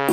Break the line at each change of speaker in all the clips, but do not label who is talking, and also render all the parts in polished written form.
Hai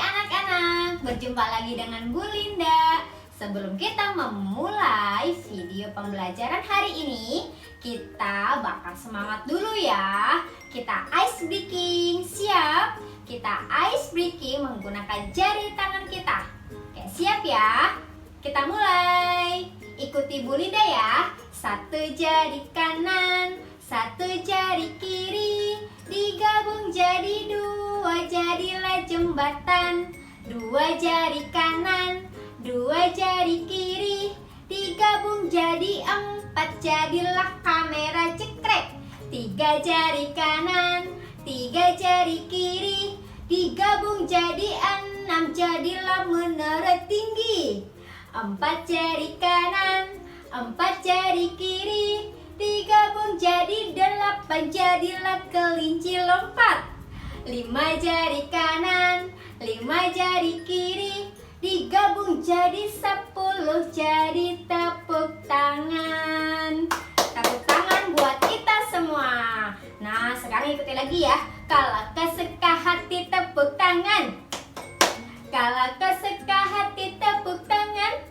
anak-anak, berjumpa lagi dengan Bu Linda. Sebelum kita memulai video pembelajaran hari ini, kita bakal semangat dulu ya. Kita ice breaking, siap? Kita ice breaking menggunakan jari tangan kita. Oke, siap ya? Kita mulai. Ikuti Bu Linda ya. Satu jari kanan, satu jari kiri, digabung jadi dua, jadilah jembatan. Dua jari kanan, dua jari kiri, digabung jadi empat, jadilah kamera cekrek. Tiga jari kanan, tiga jari kiri, digabung jadi enam, jadilah menara tinggi. Empat jari kanan, empat jari kiri, digabung jadi delapan, jadilah kelinci lompat. Lima jari kanan, lima jari kiri, digabung jadi 10, jadi tepuk tangan. Tepuk tangan buat kita semua. Nah, sekarang ikuti lagi ya. Kalau kesuka hati tepuk tangan. Kalau kesuka hati tepuk tangan.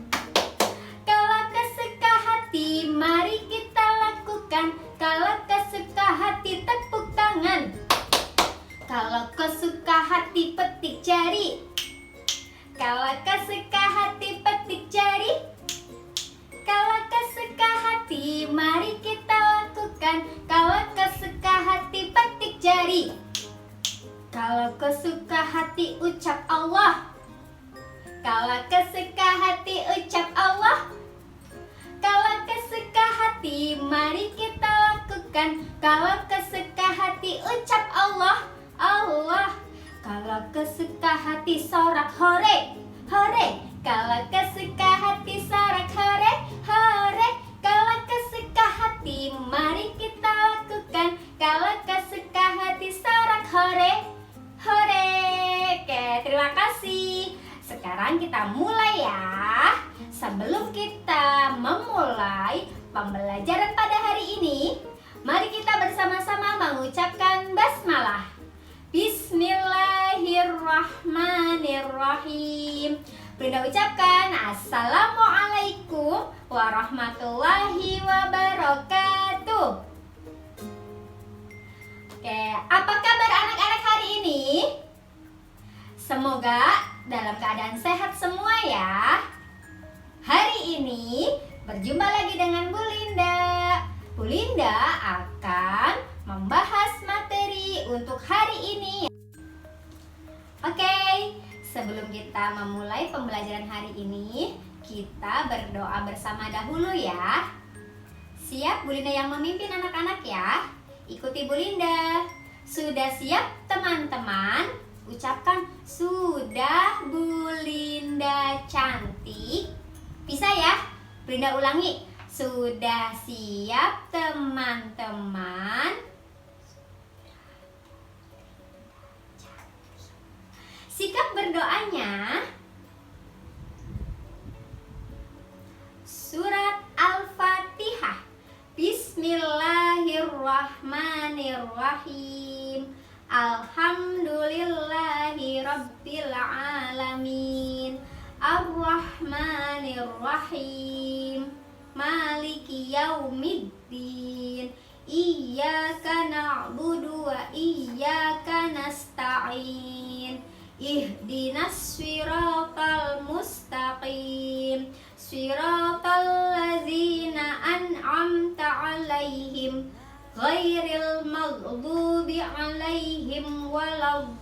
Kalau kesuka hati mari kita lakukan. Kalau kesuka hati tepuk tangan. Kalau kesuka hati petik jari. Kalau kesuka hati petik jari. Kalau kesuka hati mari kita lakukan. Kalau kesuka hati petik jari. Kalau kesuka hati ucap Allah. Kalau kesuka hati ucap Allah. Kalau kesuka hati mari kita lakukan. Kalau kesuka hati ucap Allah. Allah. Kalau kesuka hati sorak hore, hore. Kalau kesuka hati sorak hore, hore. Kalau kesuka hati mari kita lakukan. Kalau kesuka hati sorak hore, hore. Oke, terima kasih. Sekarang kita mulai ya. Sebelum kita memulai pembelajaran pada hari ini, mari kita bersama-sama mengucapkan basmalah. Bismillahirrahmanirrahim. Bunda ucapkan Assalamualaikum warahmatullahi wabarakatuh. Oke, apa kabar anak-anak hari ini? Semoga dalam keadaan sehat semua ya. Hari ini berjumpa lagi dengan Bu Linda. Bu Linda akan membahas materi untuk hari ini. Oke, sebelum kita memulai pembelajaran hari ini, kita berdoa bersama dahulu ya. Siap Bu Linda yang memimpin anak-anak ya. Ikuti Bu Linda. Sudah siap teman-teman? Ucapkan sudah Bu Linda cantik. Bisa ya? Bu Linda ulangi. Sudah siap teman-teman? Sikap berdoanya. Surat Al-Fatihah. Bismillahirrahmanirrahim. Alhamdulillahi rabbil alamin. Ar-Rahmanir-Rahim. Maliki yaumiddin. Iyyaka na'budu wa iyyaka nasta'in. Ihdinas siratal mustaqim. Siratal ladzina an'amta 'alaihim ghairil maghdubi 'alaihim waladdallin.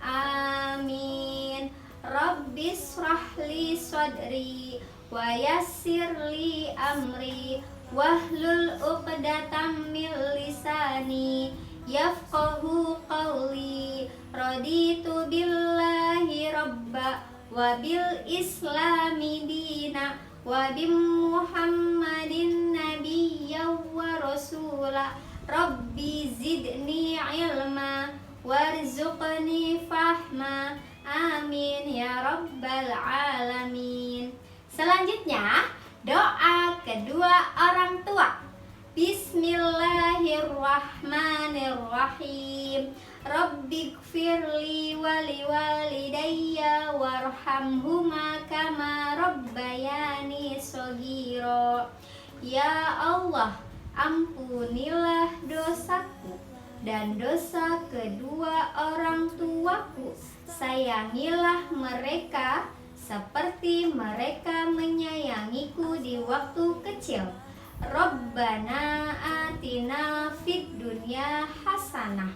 Amin. Rabbis rahli sadri wa yassirli amri wahlul 'uqdatam min lisani yafqahu qawli. Raditu billahi rabba wa bil islami dina wa bi Muhammadin nabiyya wa rasula. Rabbi zidni ilma warzuqni fahma bersama. Amin ya rabbal alamin. Selanjutnya, doa kedua orang tua. Bismillahirrahmanirrahim. Rabbighfirli wali walidayya warhamhuma kama rabbayani shaghira. Ya Allah, ampunilah dosaku dan dosa kedua orang tuaku. Sayangilah mereka seperti mereka menyayangiku di waktu kecil. Rabbana atina fid dunya hasanah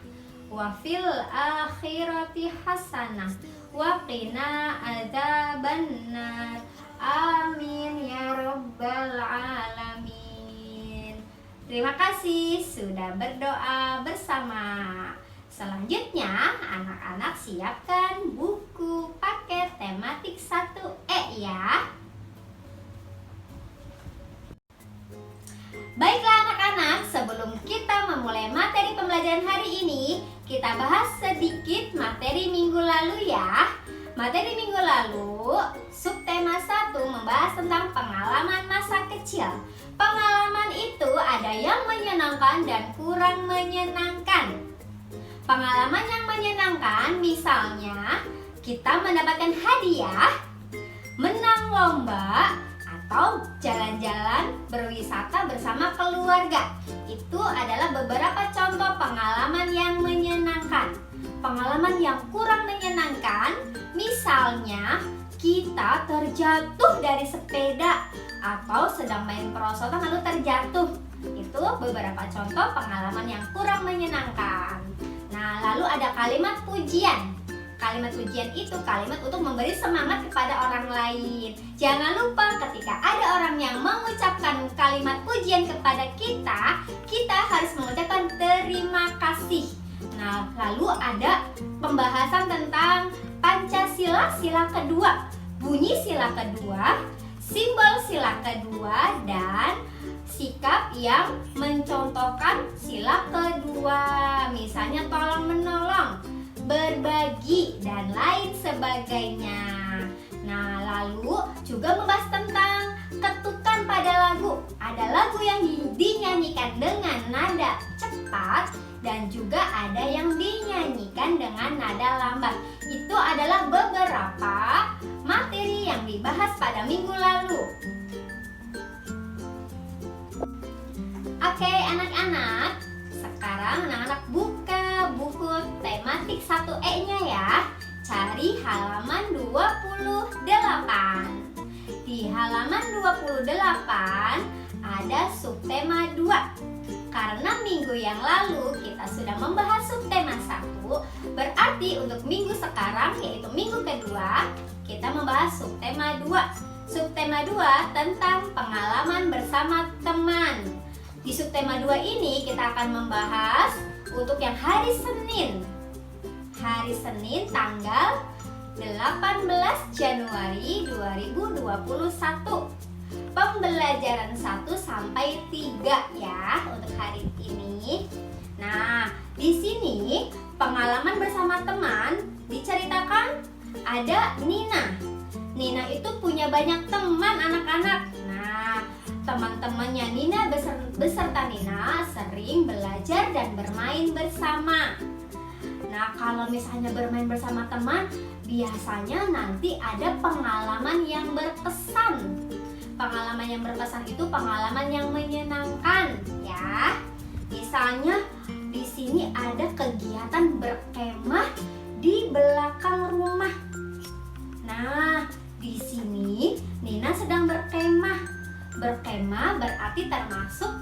wa fil akhirati hasanah wa qina adzabannar. Amin ya rabbal alamin. Terima kasih sudah berdoa bersama. Selanjutnya, anak-anak siapkan buku paket tematik 1E ya. Baiklah anak-anak, sebelum kita memulai materi pembelajaran hari ini, kita bahas sedikit materi minggu lalu ya. Materi minggu lalu, subtema 1 membahas tentang pengalaman masa kecil. Pengalaman itu ada yang menyenangkan dan kurang menyenangkan. Pengalaman yang menyenangkan misalnya kita mendapatkan hadiah, menang lomba, atau jalan-jalan berwisata bersama keluarga. Itu adalah beberapa contoh pengalaman yang menyenangkan. Pengalaman yang kurang menyenangkan misalnya kita terjatuh dari sepeda atau sedang main perosotan lalu terjatuh. Itu beberapa contoh pengalaman yang kurang menyenangkan. Nah, lalu ada kalimat pujian. Kalimat pujian itu kalimat untuk memberi semangat kepada orang lain. Jangan lupa ketika ada orang yang mengucapkan kalimat pujian kepada kita, kita harus mengucapkan terima kasih. Nah, lalu ada pembahasan tentang Pancasila sila kedua, bunyi sila kedua, simbol sila kedua, dan sikap yang mencontohkan sila kedua. Misalnya tolong menolong, berbagi, dan lain sebagainya. Nah, lalu juga membahas tentang ketukan pada lagu. Ada lagu yang dinyanyikan dengan nada cepat dan juga ada yang dinyanyikan dengan nada lambat. Itu adalah beberapa materi yang dibahas pada minggu lalu. Oke, anak-anak, sekarang anak-anak buka buku tematik 1E-nya ya. Cari halaman 28. Di halaman 28 ada subtema 2. Karena minggu yang lalu kita sudah membahas subtema 1, berarti untuk minggu sekarang, yaitu minggu kedua, kita membahas subtema 2. Subtema 2 tentang pengalaman bersama teman. Di subtema 2 ini kita akan membahas untuk yang hari Senin. Hari Senin tanggal 18 Januari 2021. Pembelajaran 1 sampai 3 ya untuk hari ini. Nah, di sini pengalaman bersama teman diceritakan ada Nina. Nina itu punya banyak teman anak-anak. Nah, teman-temannya Nina beserta Nina sering belajar dan bermain bersama. Nah, kalau misalnya bermain bersama teman, biasanya nanti ada pengalaman yang berkesan. Pengalaman yang berkesan itu pengalaman yang menyenangkan, ya. Misalnya di sini ada kegiatan berkemah di belakang rumah. Nah, di sini Nina sedang berkemah. Berkemah berarti termasuk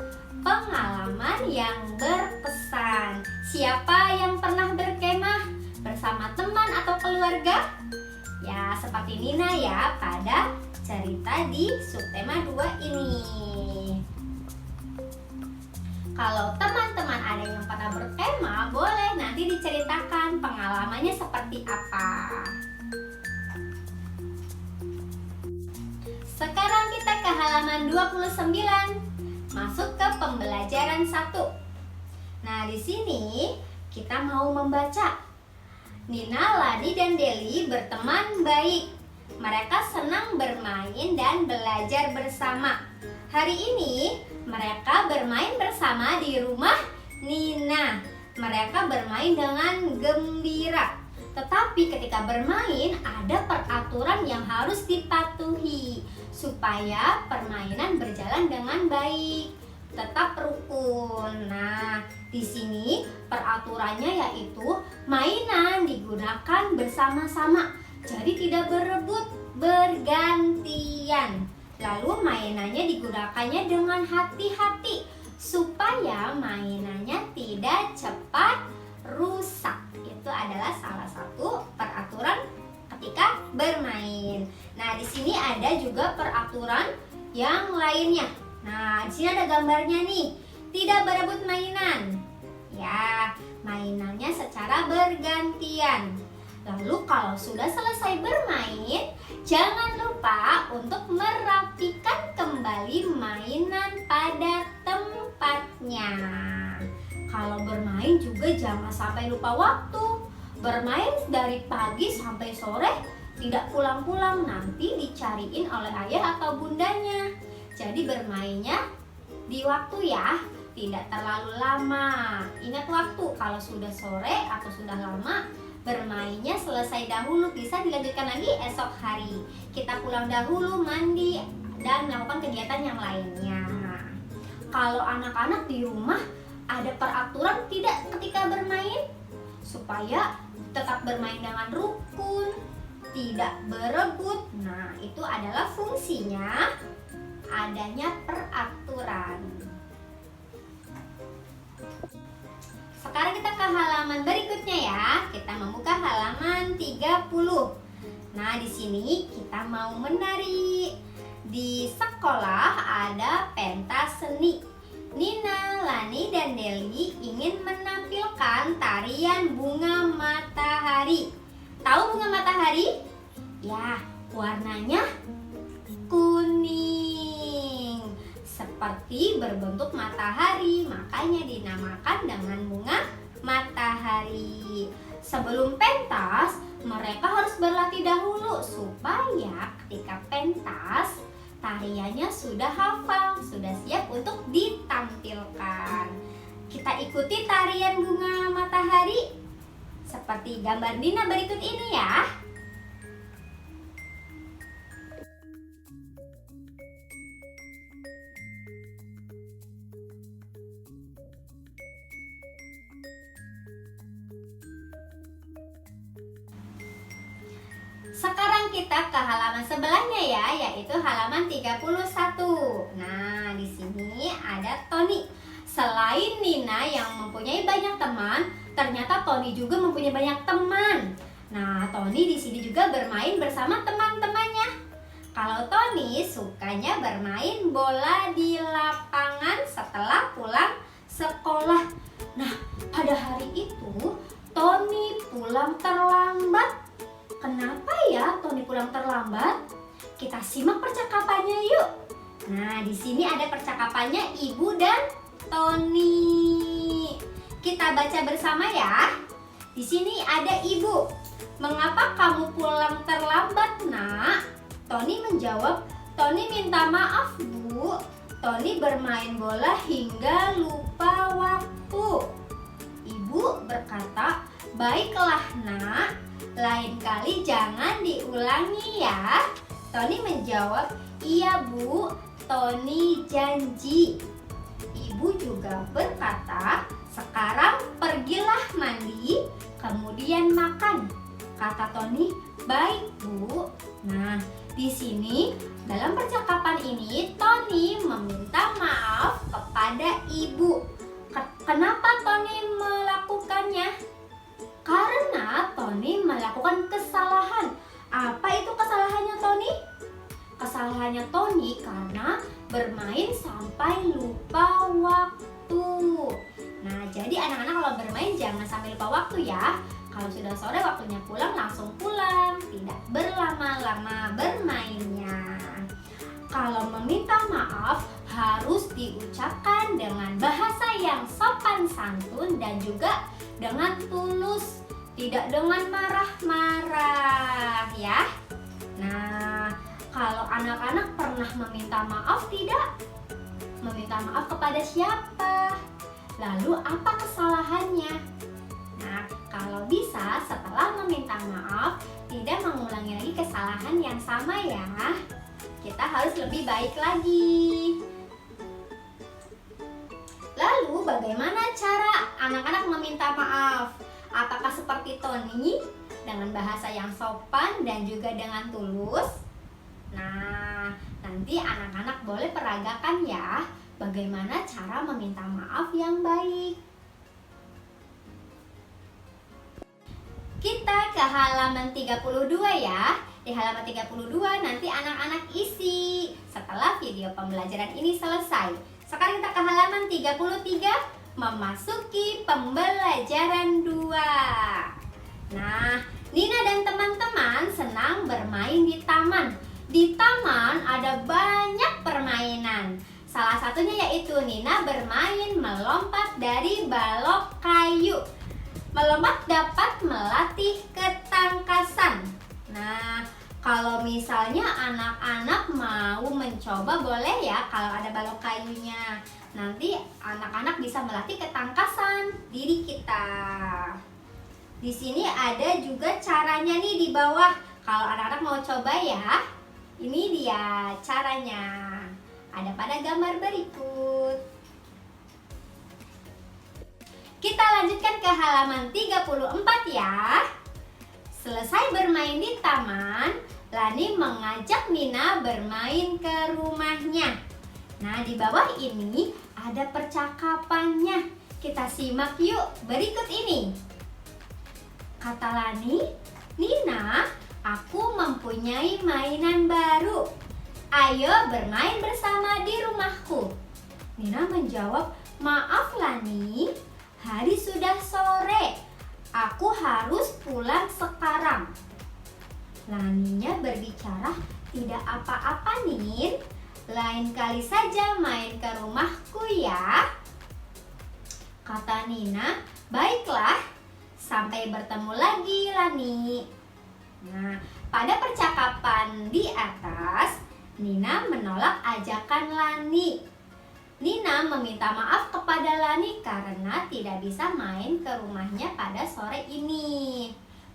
pengalaman yang berkesan. Siapa yang pernah berkemah bersama teman atau keluarga? Ya, seperti Nina ya pada cerita di subtema 2 ini. Kalau teman-teman ada yang pernah berkemah, boleh nanti diceritakan pengalamannya seperti apa. Sekarang kita ke halaman 29. Masuk ke pembelajaran 1. Nah, di sini kita mau membaca. Nina, Lani, dan Deli berteman baik. Mereka senang bermain dan belajar bersama. Hari ini mereka bermain bersama di rumah Nina. Mereka bermain dengan gembira. Tetapi ketika bermain ada peraturan yang harus dipatuhi supaya permainan berjalan dengan baik. Tetap rukun. Nah, di sini peraturannya yaitu mainan digunakan bersama-sama. Jadi tidak berebut, bergantian. Lalu mainannya digunakannya dengan hati-hati supaya mainannya tidak cepat rusak. Itu adalah salah satu peraturan ketika bermain. Nah, di sini ada juga peraturan yang lainnya. Nah, di sini ada gambarnya nih. Tidak berebut mainan. Ya, mainannya secara bergantian. Lalu kalau sudah selesai bermain, jangan lupa untuk merapikan kembali mainan pada tempatnya. Kalau bermain juga jangan sampai lupa waktu. Bermain dari pagi sampai sore, tidak pulang-pulang, nanti dicariin oleh ayah atau bundanya. Jadi bermainnya di waktu ya, tidak terlalu lama. Ingat waktu, kalau sudah sore atau sudah lama, bermainnya selesai dahulu, bisa dilanjutkan lagi esok hari. Kita pulang dahulu, mandi, dan melakukan kegiatan yang lainnya. Kalau anak-anak di rumah ada peraturan tidak ketika bermain? Supaya tetap bermain dengan rukun, tidak berebut. Nah, itu adalah fungsinya adanya peraturan. Sekarang kita ke halaman berikutnya ya. Kita membuka halaman 30. Nah, di sini kita mau menari. Di sekolah ada pentas seni. Nina, Lani, dan Deli ingin menampilkan tarian bunga matahari. Tahu bunga matahari? Ya, warnanya kuning, seperti berbentuk matahari, makanya dinamakan dengan bunga matahari. Sebelum pentas, mereka harus berlatih dahulu supaya ketika pentas tariannya sudah hafal, sudah siap untuk ditampilkan. Kita ikuti tarian bunga matahari seperti gambar Nina berikut ini ya. Sekarang kita ke halaman sebelahnya ya, yaitu halaman 31. Nah, di sini ada Tony. Selain Nina yang mempunyai banyak teman, ternyata Tony juga mempunyai banyak teman. Nah, Tony di sini juga bermain bersama teman-temannya. Kalau Tony sukanya bermain bola di lapangan setelah pulang sekolah. Nah, pada hari itu Tony pulang terlambat. Kenapa ya Tony pulang terlambat? Kita simak percakapannya yuk. Nah, di sini ada percakapannya Ibu dan Tony. Kita baca bersama ya. Di sini ada Ibu. Mengapa kamu pulang terlambat, Nak? Tony menjawab, Tony minta maaf, Bu. Tony bermain bola hingga lupa waktu. Ibu berkata, baiklah, Nak. Lain kali jangan diulangi ya. Tony menjawab, iya Bu, Tony janji. Ibu juga berkata, sekarang pergilah mandi, kemudian makan. Kata Tony, baik Bu. Nah, di sini dalam percakapan ini Tony meminta maaf kepada ibu. Kenapa Tony melakukannya? Karena Tony melakukan kesalahan. Apa itu kesalahannya Tony? Kesalahannya Tony karena bermain sampai lupa waktu. Nah, jadi anak-anak kalau bermain jangan sampai lupa waktu ya. Kalau sudah sore waktunya pulang, langsung pulang. Tidak berlama-lama bermainnya. Kalau meminta maaf harus diucapkan dengan bahasa yang sopan santun dan juga dengan tulus. tidak dengan marah-marah ya. Nah, kalau anak-anak pernah meminta maaf tidak? Meminta maaf kepada siapa? Lalu apa kesalahannya? Nah, kalau bisa setelah meminta maaf, tidak mengulangi lagi kesalahan yang sama ya. Kita harus lebih baik lagi. Lalu bagaimana cara anak-anak meminta maaf? Apakah seperti Tony dengan bahasa yang sopan dan juga dengan tulus? Nah, nanti anak-anak boleh peragakan ya bagaimana cara meminta maaf yang baik. Kita ke halaman 32 ya. Di halaman 32 nanti anak-anak isi setelah video pembelajaran ini selesai. Sekarang kita ke halaman 33, memasuki pembelajaran 2. Nah, Nina dan teman-teman senang bermain di taman. Di taman ada banyak permainan. Salah satunya yaitu Nina bermain melompat dari balok kayu. Melompat dapat melatih ketangkasan. Nah, kalau misalnya anak-anak mau mencoba boleh ya kalau ada balok kayunya. Nanti anak-anak bisa melatih ketangkasan diri kita. Di sini ada juga caranya nih di bawah. Kalau anak-anak mau coba ya, ini dia caranya. Ada pada gambar berikut. Kita lanjutkan ke halaman 34 ya. Selesai bermain di taman, Lani mengajak Nina bermain ke rumahnya. Nah, di bawah ini ada percakapannya. Kita simak yuk berikut ini. Kata Lani, "Nina, aku mempunyai mainan baru. Ayo bermain bersama di rumahku." Nina menjawab, "Maaf Lani, hari sudah sore. Aku harus pulang sekarang." Laninya berbicara, "Tidak apa-apa Nin, lain kali saja main ke rumahku ya." Kata Nina, "Baiklah, sampai bertemu lagi Lani." Nah, pada percakapan di atas, Nina menolak ajakan Lani. Nina meminta maaf kepada Lani karena tidak bisa main ke rumahnya pada sore ini.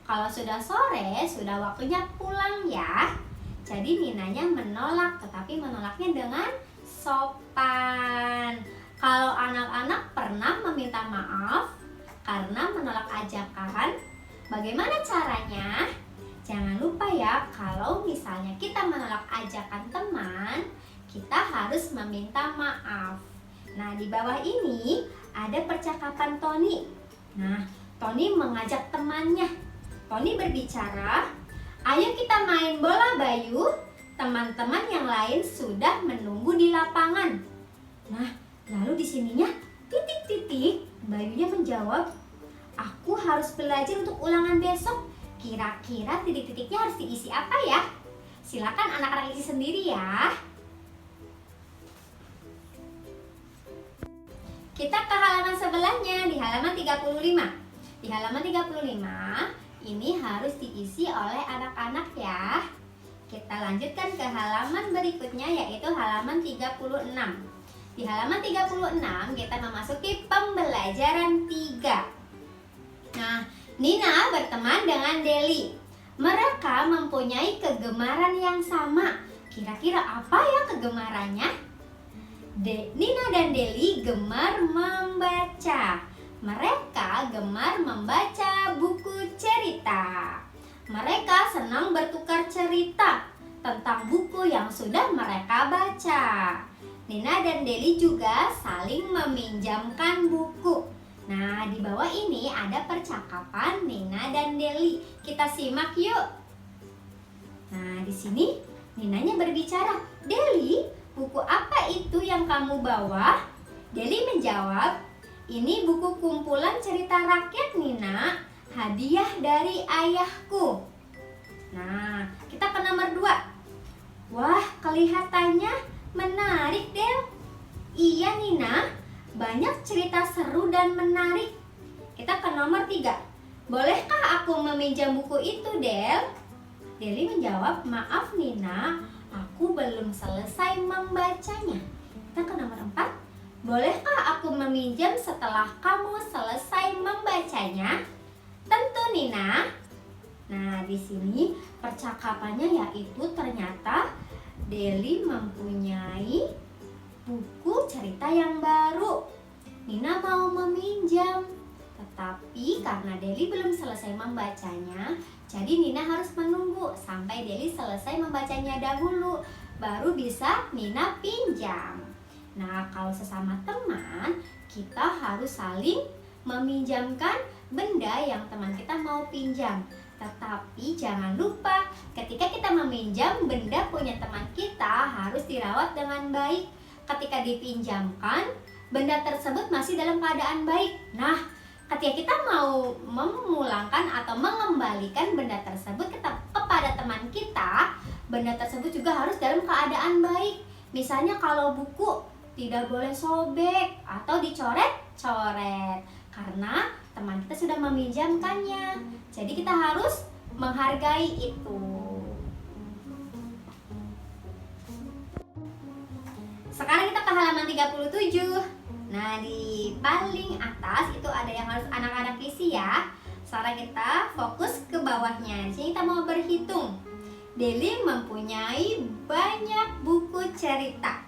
Kalau sudah sore, sudah waktunya pulang ya. Jadi Ninanya menolak, tetapi menolaknya dengan sopan. Kalau anak-anak pernah meminta maaf karena menolak ajakan, bagaimana caranya? Jangan lupa ya, kalau misalnya kita menolak ajakan teman, kita harus meminta maaf. Nah, di bawah ini ada percakapan Tony. Nah, Tony mengajak temannya. Tony berbicara, "Ayo kita main bola Bayu. Teman-teman yang lain sudah menunggu di lapangan." Nah, lalu di sininya titik-titik. Bayunya menjawab, "Aku harus belajar untuk ulangan besok. Kira-kira titik-titiknya harus diisi apa ya?" Silakan anak-anak isi sendiri ya. Kita ke halaman sebelahnya, di halaman 35. Di halaman 35, ini harus diisi oleh anak-anak ya. Kita lanjutkan ke halaman berikutnya, yaitu halaman 36. Di halaman 36, kita memasuki pembelajaran 3. Nah, Nina berteman dengan Deli. Mereka mempunyai kegemaran yang sama. Kira-kira apa ya kegemarannya? Nina dan Deli gemar membaca. Mereka gemar membaca buku cerita. Mereka senang bertukar cerita tentang buku yang sudah mereka baca. Nina dan Deli juga saling meminjamkan buku. Nah, di bawah ini ada percakapan Nina dan Deli. Kita simak yuk. Nah, di sini Ninanya berbicara, "Deli, buku apa itu yang kamu bawa?" Deli menjawab, "Ini buku kumpulan cerita rakyat Nina, hadiah dari ayahku." Nah, kita ke nomor 2. "Wah, kelihatannya menarik, Del." "Iya Nina, banyak cerita seru dan menarik." Kita ke nomor 3. bolehkah aku meminjam buku itu, Del? Deli menjawab, maaf Nina, aku belum selesai membacanya. Kita ke nomor 4. Bolehkah aku meminjam setelah kamu selesai membacanya? Tentu Nina. Nah, di sini percakapannya yaitu ternyata Deli mempunyai buku cerita yang baru. Nina mau meminjam, tetapi karena Deli belum selesai membacanya, jadi Nina harus menunggu sampai Deli selesai membacanya dahulu, baru bisa Nina pinjam. Nah, kalau sesama teman, kita harus saling meminjamkan benda yang teman kita mau pinjam. Tetapi jangan lupa, ketika kita meminjam benda punya teman kita harus dirawat dengan baik. Ketika dipinjamkan, benda tersebut masih dalam keadaan baik. Nah, ketika kita mau memulangkan atau mengembalikan benda tersebut kepada teman kita, benda tersebut juga harus dalam keadaan baik. Misalnya kalau buku tidak boleh sobek atau dicoret-coret karena teman kita sudah meminjamkannya. Jadi kita harus menghargai itu. Sekarang kita ke halaman 37. Nah, di paling atas itu ada yang harus anak-anak isi ya. Sekarang kita fokus ke bawahnya. Di sini kita mau berhitung. Deli mempunyai banyak buku cerita.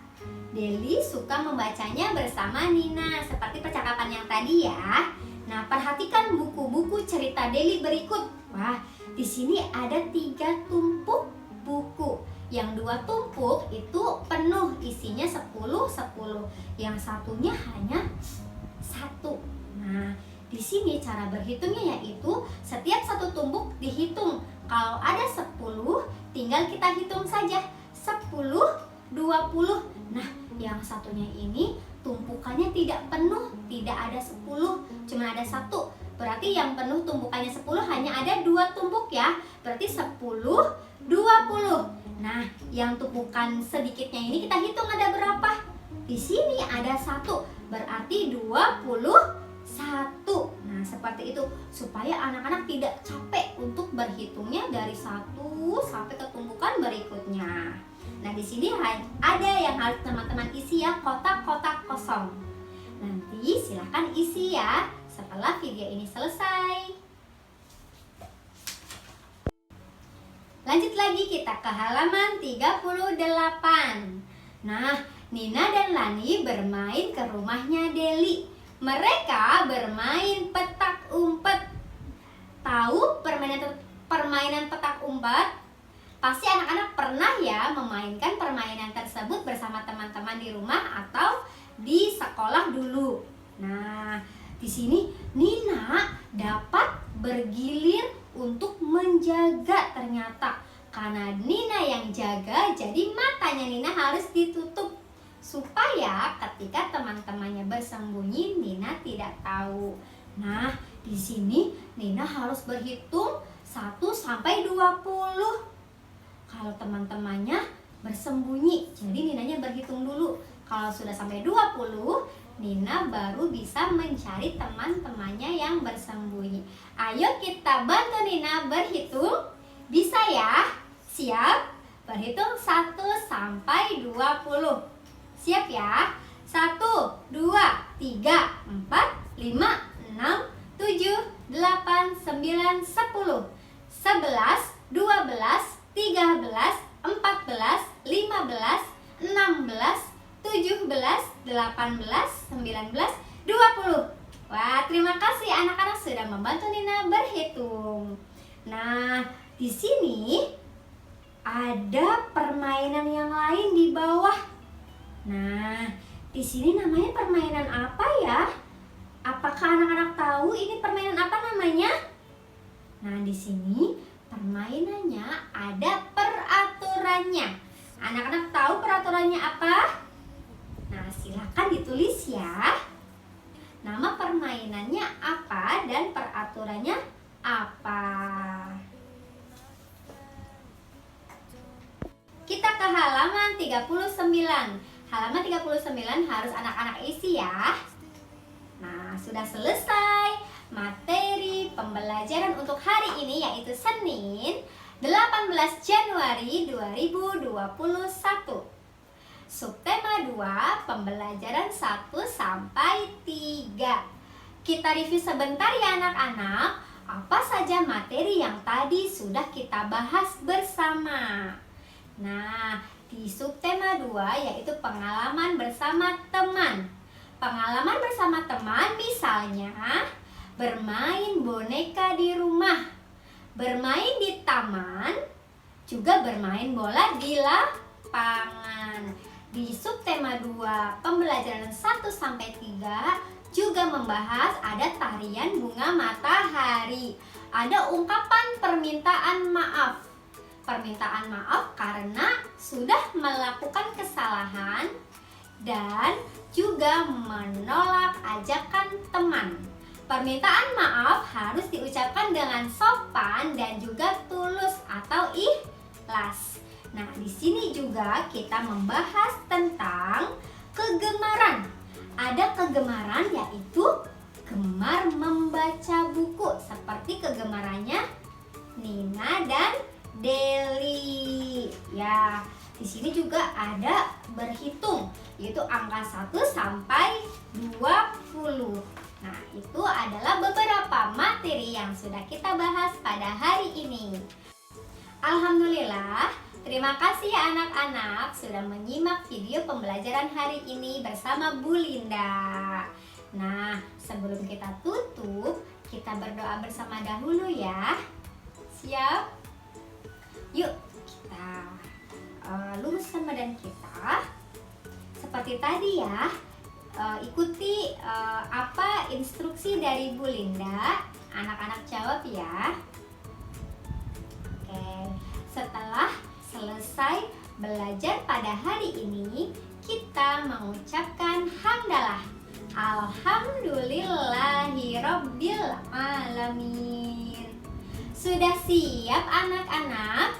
Deli suka membacanya bersama Nina, seperti percakapan yang tadi ya. Nah, perhatikan buku-buku cerita Deli berikut. Wah, di sini ada 3 tumpuk buku. Yang 2 tumpuk itu penuh, isinya 10. Yang satunya hanya 1. Nah, di sini cara berhitungnya yaitu setiap satu tumpuk dihitung. Kalau ada 10, tinggal kita hitung saja. 10, 20. Nah, yang satunya ini tumpukannya tidak penuh, tidak ada 10, cuma ada 1. Berarti yang penuh tumpukannya 10 hanya ada 2 tumpuk ya. Berarti 10, 20. Nah, yang tumpukan sedikitnya ini kita hitung ada berapa? Di sini ada 1, berarti 21. Nah, seperti itu supaya anak-anak tidak capek untuk berhitungnya dari 1 sampai ke tumpukan berikutnya. Nah, di sini ada yang harus teman-teman isi ya, kotak-kotak kosong. Nanti silahkan isi ya setelah video ini selesai. Lanjut lagi kita ke halaman 38. Nah, Nina dan Lani bermain ke rumahnya Deli. Mereka bermain petak umpet. Tahu permainan petak umpet? Pasti anak-anak pernah ya memainkan permainan tersebut bersama teman-teman di rumah atau di sekolah dulu. Nah, di sini Nina dapat bergilir untuk menjaga ternyata. Karena Nina yang jaga, jadi matanya Nina harus ditutup supaya ketika teman-temannya bersembunyi Nina tidak tahu. Nah, di sini Nina harus berhitung 1 sampai 20. Kalau teman-temannya bersembunyi, jadi Ninanya berhitung dulu. Kalau sudah sampai 20, Nina baru bisa mencari teman-temannya yang bersembunyi. Ayo kita bantu Nina berhitung. Bisa ya? Siap? Berhitung 1 sampai 20. Siap ya? 1, 2, 3, 4, 5, 6, 7, 8, 9, 10, 11, 12, 13, 14, 15, 16, 17, 18, 19, 20. Wah, terima kasih anak-anak sudah membantu Nina berhitung. Nah, di sini ada permainan yang lain di bawah. Nah, di sini namanya permainan apa ya? Apakah anak-anak tahu ini permainan apa namanya? Nah, di sini permainannya ada peraturannya. Anak-anak tahu peraturannya apa? Nah, silakan ditulis ya. Nama permainannya apa dan peraturannya apa? Kita ke halaman 39. Halaman 39 harus anak-anak isi ya. Nah, sudah selesai materi pembelajaran untuk hari ini yaitu Senin 18 Januari 2021. Subtema 2 pembelajaran 1 sampai 3. Kita review sebentar ya anak-anak, apa saja materi yang tadi sudah kita bahas bersama. Nah, di subtema 2 yaitu pengalaman bersama teman. Pengalaman bersama teman misalnya bermain boneka di rumah, bermain di taman, juga bermain bola di lapangan. Di subtema 2 pembelajaran 1 sampai 3 juga membahas ada tarian bunga matahari, ada ungkapan permintaan maaf. Permintaan maaf karena sudah melakukan kesalahan dan juga menolak ajakan teman. Permintaan maaf harus diucapkan dengan sopan dan juga tulus atau ikhlas. Nah, di sini juga kita membahas tentang kegemaran. Ada kegemaran yaitu gemar membaca buku seperti kegemarannya Nina dan Deli. Ya, di sini juga ada berhitung yaitu angka 1 sampai 20. Nah, itu adalah beberapa materi yang sudah kita bahas pada hari ini. Alhamdulillah, terima kasih ya anak-anak sudah menyimak video pembelajaran hari ini bersama Bu Linda. Nah, sebelum kita tutup, kita berdoa bersama dahulu ya. Siap? Yuk, kita luruskan badan kita. Seperti tadi ya, ikuti apa instruksi dari Bu Linda. Anak-anak jawab ya. Oke, setelah selesai belajar pada hari ini, kita mengucapkan hamdalah. Alhamdulillahirabbil alamin. Sudah siap anak-anak?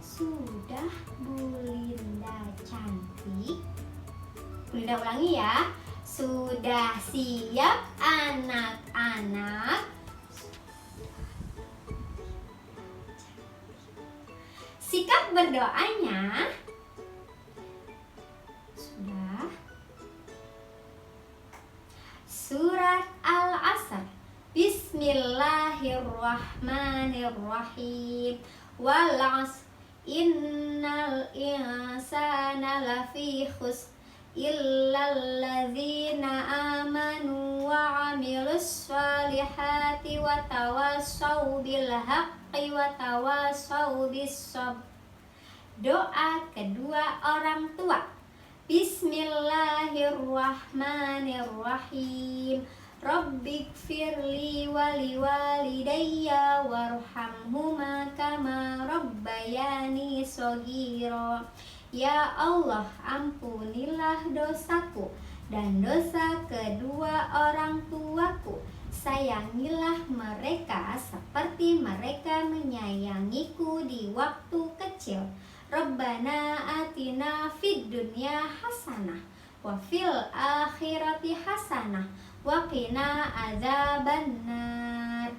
Sudah Bu Linda cantik? Bu Linda ulangi ya. Sudah siap anak-anak? Sikap berdoanya sudah. Surat Al-Asr. Bismillahirrahmanirrahim. Wal 'asr innal insana lafi khusr illal ladzina amanu wa 'amilus shalihati wa tawassaw bil haqqi wa tawassaw bis sabr. Doa kedua orang tua. Bismillahirrahmanirrahim. Rabbighfirli wa liwalidayya warhamhuma kama rabbayani shaghira. Ya Allah, ampunilah dosaku dan dosa kedua orang tuaku. Sayangilah mereka seperti mereka menyayangiku di waktu kecil. Rabbana atina fid dunya hasanah wa fil akhirati hasanah wa qina adzabannar.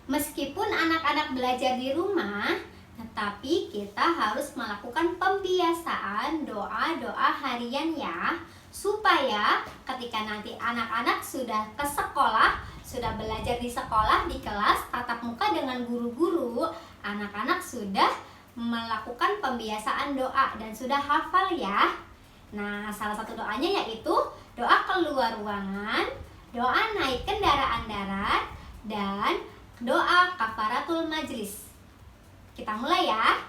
Meskipun anak-anak belajar di rumah, tetapi kita harus melakukan pembiasaan doa-doa harian ya, supaya ketika nanti anak-anak sudah ke sekolah, sudah belajar di sekolah, di kelas tatap muka dengan guru-guru, anak-anak sudah melakukan pembiasaan doa dan sudah hafal ya. Nah, salah satu doanya yaitu doa keluar ruangan, doa naik kendaraan darat, dan doa kafaratul majlis. Kita mulai ya.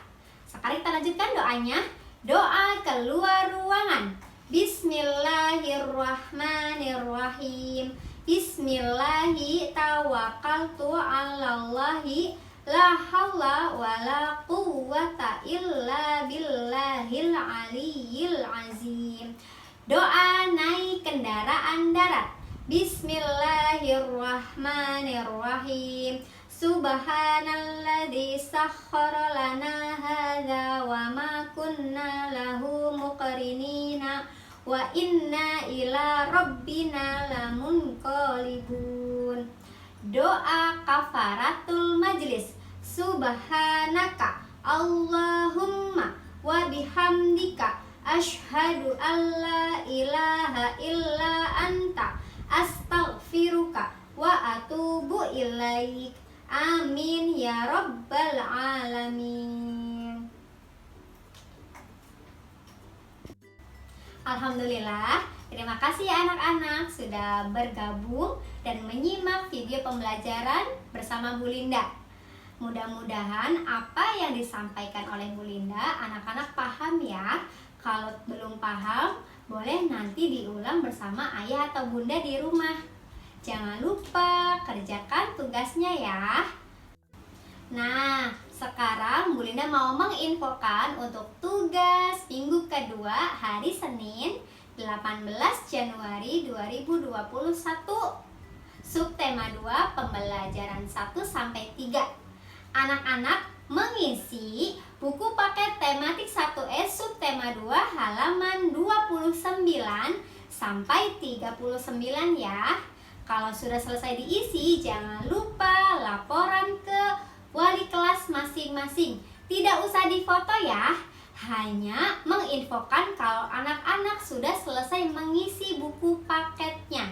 Sekarang kita lanjutkan doanya. Doa keluar ruangan. Bismillahirrahmanirrahim. Bismillahi tawakkaltu 'alallahi la haula wala quwwata illa billahil aliyyil azim. Doa naik kendaraan darat. Bismillahirrahmanirrahim. Subhanalladzi sakhkhara lana hadza wa ma kunna lahu muqrinina wa inna ila rabbina lamunqalibun. Doa kafaratul majlis. Subhanaka Allahumma wa bihamdika asyhadu alla ilaha illa anta astaghfiruka wa atubu ilaik. Amin ya rabbal alamin. Alhamdulillah, terima kasih ya anak-anak sudah bergabung dan menyimak video pembelajaran bersama Bu Linda. Mudah-mudahan apa yang disampaikan oleh Bu Linda anak-anak paham ya. Kalau belum paham, boleh nanti diulang bersama ayah atau bunda di rumah. Jangan lupa kerjakan tugasnya ya. Nah, sekarang Bu Linda mau menginfokan untuk tugas minggu kedua hari Senin 18 Januari 2021. Subtema 2 pembelajaran 1-3. Anak-anak mengisi buku paket tematik 1S subtema 2 halaman 29 sampai 39 ya. Kalau sudah selesai diisi, jangan lupa laporan ke wali kelas masing-masing. Tidak usah difoto ya, hanya menginfokan kalau anak-anak sudah selesai mengisi buku paketnya.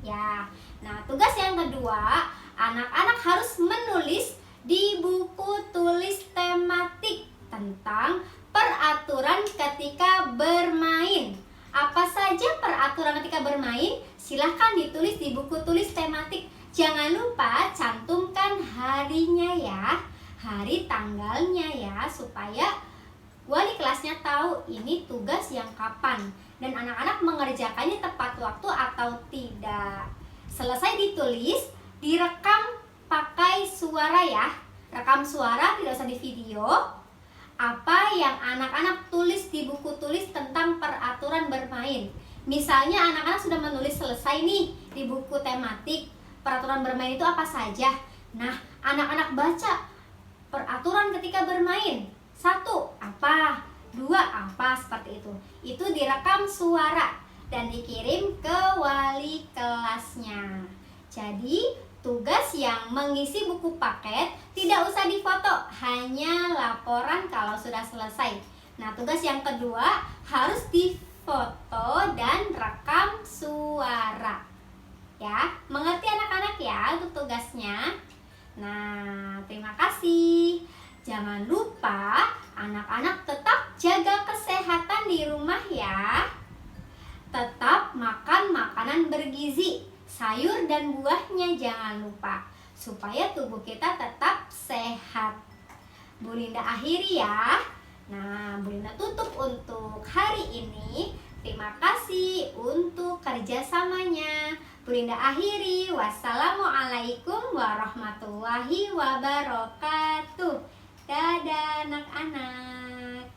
Ya, nah tugas yang kedua, anak-anak harus menulis di buku tulis tematik tentang peraturan ketika bermain. Apa saja peraturan ketika bermain? Silahkan ditulis di buku tulis tematik. Jangan lupa cantumkan harinya ya, hari tanggalnya ya, supaya wali kelasnya tahu ini tugas yang kapan dan anak-anak mengerjakannya tepat waktu atau tidak. Selesai ditulis, direkam pakai suara ya. Rekam suara, tidak usah di video. Apa yang anak-anak tulis di buku tulis tentang peraturan bermain. Misalnya anak-anak sudah menulis selesai nih di buku tematik peraturan bermain itu apa saja. Nah, anak-anak baca peraturan ketika bermain. 1, apa? 2, apa? Seperti itu. Itu direkam suara dan dikirim ke wali kelasnya. Jadi, tugas yang mengisi buku paket tidak usah difoto, hanya laporan kalau sudah selesai. Nah, tugas yang kedua harus difoto dan rekam suara. Ya, mengerti anak-anak ya untuk tugasnya? Nah, terima kasih. Jangan lupa anak-anak tetap jaga kesehatan di rumah ya. Tetap makan makanan bergizi, sayur dan buahnya jangan lupa, supaya tubuh kita tetap sehat. Bu Linda akhiri ya. Nah, Bu Linda tutup untuk hari ini. Terima kasih untuk kerjasamanya. Bu Linda akhiri. Wassalamualaikum warahmatullahi wabarakatuh. Dadah anak-anak.